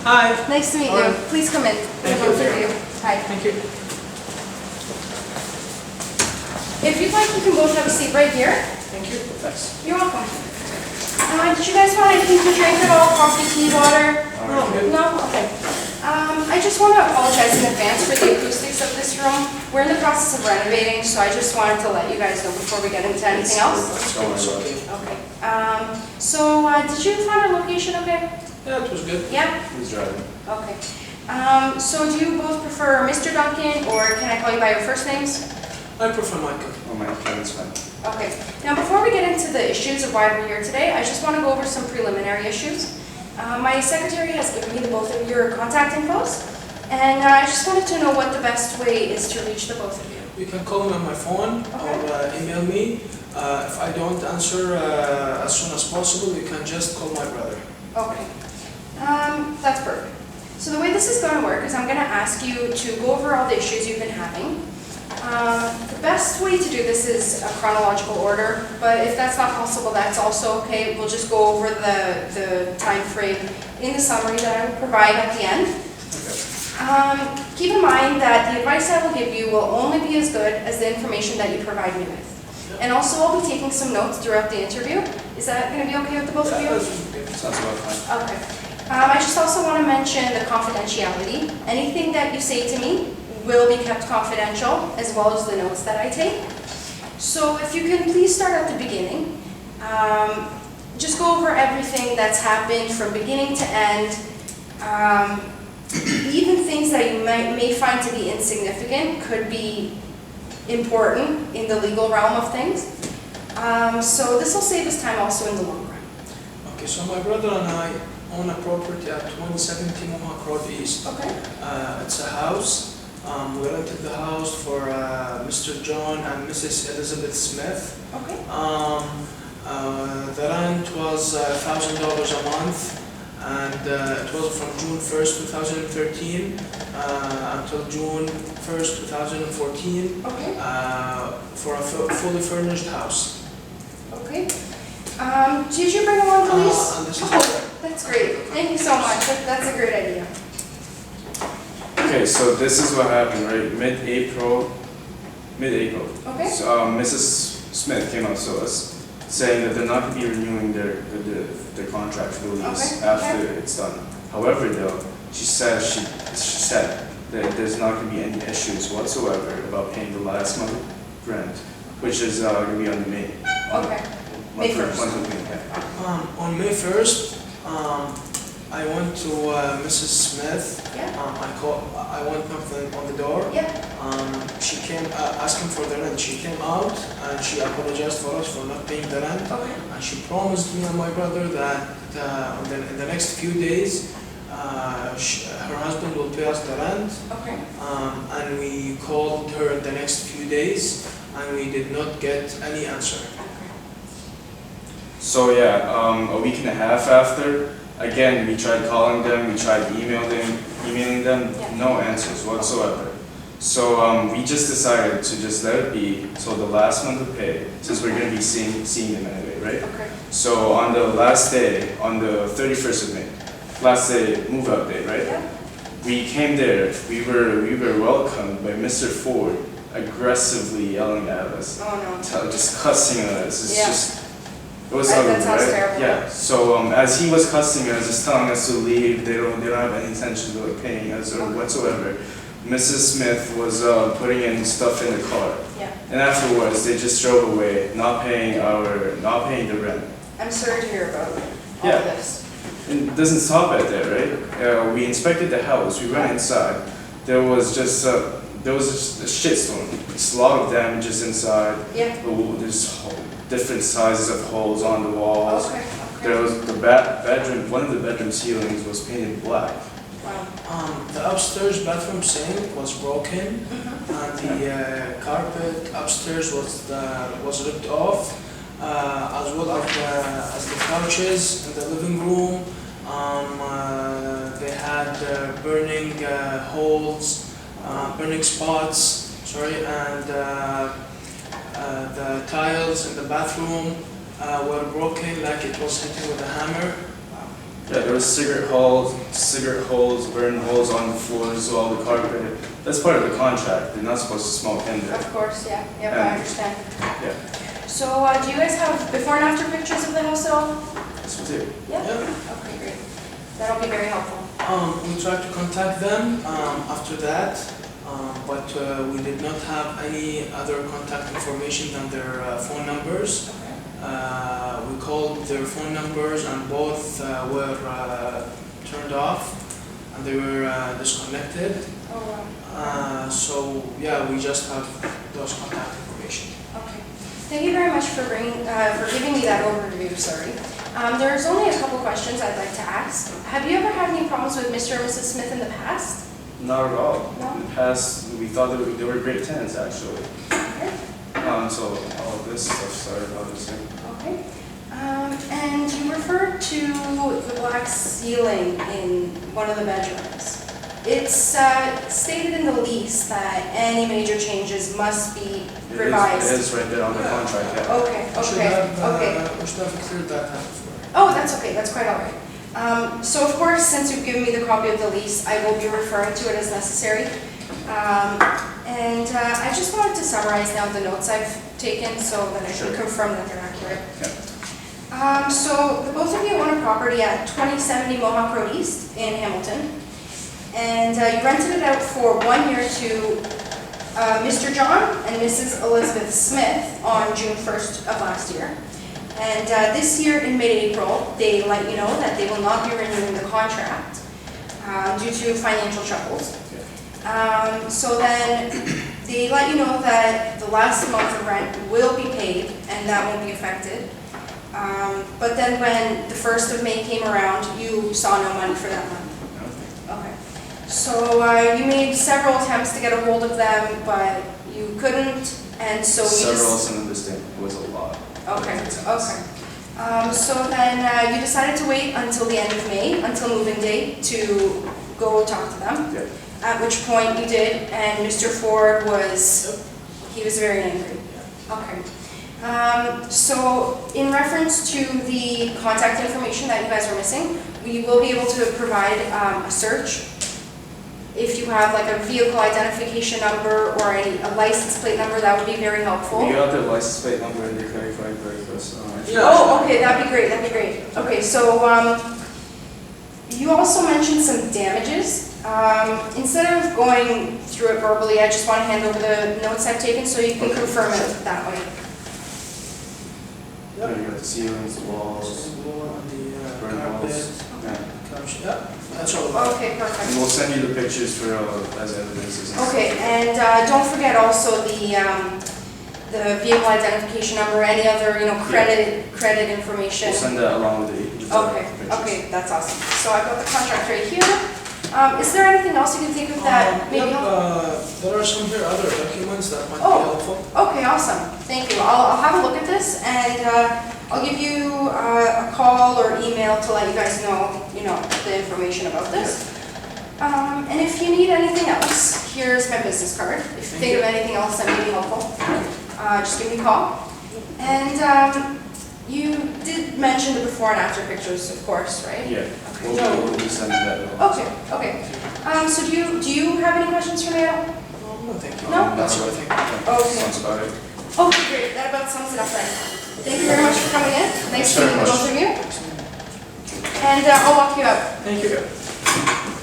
Hi. Nice to meet you. Please come in. Thank Both you. of you. Hi. Thank you. If you'd like, you can both have a seat right here. Thank you. Thanks. You're welcome. Did you guys want anything to drink at all? Coffee, tea, water? No, good. No? Okay. I just want to apologize in advance for the acoustics of this room. We're in the process of renovating, so I just wanted to let you guys know before we get into anything else. It's okay. Okay. Did you find our location okay? Yeah, it was good. Yeah? Who's driving? Okay. So do you both prefer Mr. Duncan, or can I call you by your first names? I prefer Michael. Oh, my friend's fine. Okay. Now, before we get into the issues of why we're here today, I just want to go over some preliminary issues. My secretary has given me the both of your contact infos, and I just wanted to know what the best way is to reach the both of you. You can call me on my phone or email me. If I don't answer as soon as possible, you can just call my brother. Okay. That's perfect. So the way this is going to work is I'm going to ask you to go over all the issues you've been having. The best way to do this is a chronological order, but if that's not possible, that's also okay. We'll just go over the time frame in the summary that I will provide at the end. Okay. Keep in mind that the advice I will give you will only be as good as the information that you provide me with. And also, I'll be taking some notes throughout the interview. Is that going to be okay with the both of you? Sounds about fine. Okay. I just also want to mention the confidentiality. Anything that you say to me will be kept confidential, as well as the notes that I take. So if you can please start at the beginning. Just go over everything that's happened from beginning to end. Even things that you may find to be insignificant could be important in the legal realm of things. So this will save us time also in the long run. Okay, so my brother and I own a property at 170 Mohawk Road East. Okay. It's a house. We rented the house for Mr. John and Mrs. Elizabeth Smith. Okay. The rent was $1,000 a month, and it was from June 1st, 2013 until June 1st, 2014 Okay. for a fully furnished house. Okay. Did you bring along the lease? And this is That's great. Thank you so much. That's a great idea. Okay, so this is what happened, right? Mid-April. Okay. So Mrs. Smith came up to us saying that they're not going to be renewing their contract for the lease Okay, after okay. it's done. However, though, she said that there's not going to be any issues whatsoever about paying the last month rent, which is going to be on May. Okay. May 1st. Month of May, yeah. On May 1st, I went to Mrs. Smith. Yeah. I went knocked on the door. Yeah. She came asking for the rent. She came out and she apologized for us for not paying the rent. Okay. And she promised me and my brother that in the next few days, her husband will pay us the rent. Okay. And we called her the next few days, and we did not get any answer. So yeah, a week and a half after, again, we tried calling them, we tried emailing them, Yeah. no answers whatsoever. So we just decided to just let it be till the last month of pay, since we're going to be seeing them anyway, right? Okay. So on the last day, on the 31st of May, last day, move-out day, right? Yeah. We came there, we were welcomed by Mr. Ford aggressively yelling at us, Oh no. just cussing at us. It's Yeah. just, it was That ugly, sounds right? terrible. Yeah. So as he was cussing us, just telling us to leave, they don't have any intention of like paying us or whatsoever. Mrs. Smith was putting in stuff in the car, Yeah. and afterwards they just drove away, not paying the rent. I'm sorry to hear about all Yeah. of this. And it doesn't stop at that, right? We inspected the house. We went inside. There was just a shitstorm. It's a lot of damages inside. Yeah. There's different sizes of holes on the walls. Okay. There was the bedroom. One of the bedroom ceilings was painted black. Wow. The upstairs bathroom sink was broken, Mhm. and the carpet upstairs was ripped off, as well as the couches in the living room. They had burning holes, burning spots. Sorry, and the tiles in the bathroom were broken, like it was hitting with a hammer. Yeah, there was cigarette holes, burn holes on the floors, all the carpet. That's part of the contract. They're not supposed to smoke in there. Of course, yeah, yep, I Yeah. understand. Yeah, So, do you guys have before and after pictures of the house at all? that's what it. Yeah? Yeah. Okay, great. That'll be very helpful. We tried to contact them after that, but we did not have any other contact information than their phone numbers. Okay. We called their phone numbers and both were turned off and they were disconnected. Oh, wow. So yeah, we just have those contact information. Okay. Thank you very much for giving me that overview, sorry. There's only a couple questions I'd like to ask. Have you ever had any problems with Mr. and Mrs. Smith in the past? Not at all. No? In the past, we thought they were great tenants, actually. Okay. So all of this stuff started, obviously. Okay. And you referred to the black ceiling in one of the bedrooms. It's stated in the lease that any major changes must be revised. It is right there on the contract, yeah. Okay, We should okay, have, okay. we should have cleared that out before. Oh, that's okay, that's quite all right. So of course, since you've given me the copy of the lease, I will be referring to it as necessary. I just wanted to summarize now the notes I've taken so that I can Sure. confirm that they're accurate. Yeah. So the both of you own a property at 2070 Mohawk Road East in Hamilton. And you rented it out for 1 year to Mr. John and Mrs. Elizabeth Smith on June 1st of last year. And this year in mid-April, they let you know that they will not be renewing the contract due to financial troubles. So then they let you know that the last month of rent will be paid and that won't be affected. But then when the 1st of May came around, you saw no money for that month. Okay. So you made several attempts to get a hold of them, but you couldn't, and so you Several just... is an understatement. It was a lot. Okay, okay. So then you decided to wait until the end of May, until moving day, to go talk to them. Yeah. At which point you did, and Mr. Ford was, he was very angry. Okay. So in reference to the contact information that you guys are missing, we will be able to provide a search. If you have like a vehicle identification number or a license plate number, that would be very helpful. We got their license plate number and their credit card first. Yeah. Oh, okay, that'd be great, that'd be great. Okay, so you also mentioned some damages. Instead of going through it verbally, I just want to hand over the notes I've taken so you can confirm it that way. Yeah, you got the ceilings, the walls, The burn carpet, holes. Yeah. couch, yeah, that's all. Okay, And perfect. we'll send you the pictures for as evidence. Okay, and don't forget also the vehicle identification number, any other, credit information. We'll send that along with the Okay, pictures. okay, that's awesome. So I've got the contract right here. Is there anything else you can think of that maybe help? There are some here other documents that might be Oh. helpful. Okay, awesome. Thank you. I'll have a look at this and I'll give you a call or email to let you guys know, the information about this. And if you need anything else, here's my business card. If you think of anything else that may be helpful, just give me a call. And you did mention the before and after pictures, of course, right? Yeah. Okay. We'll be sending that along. Okay, okay. So do you have any questions for me at all? No, thank you. No? That's everything. Okay. Sounds about it. Okay, great. That about sums it up then. Thank you very much for coming in. Nice Thanks very meeting the much. both of you. And I'll walk you out. Thank you.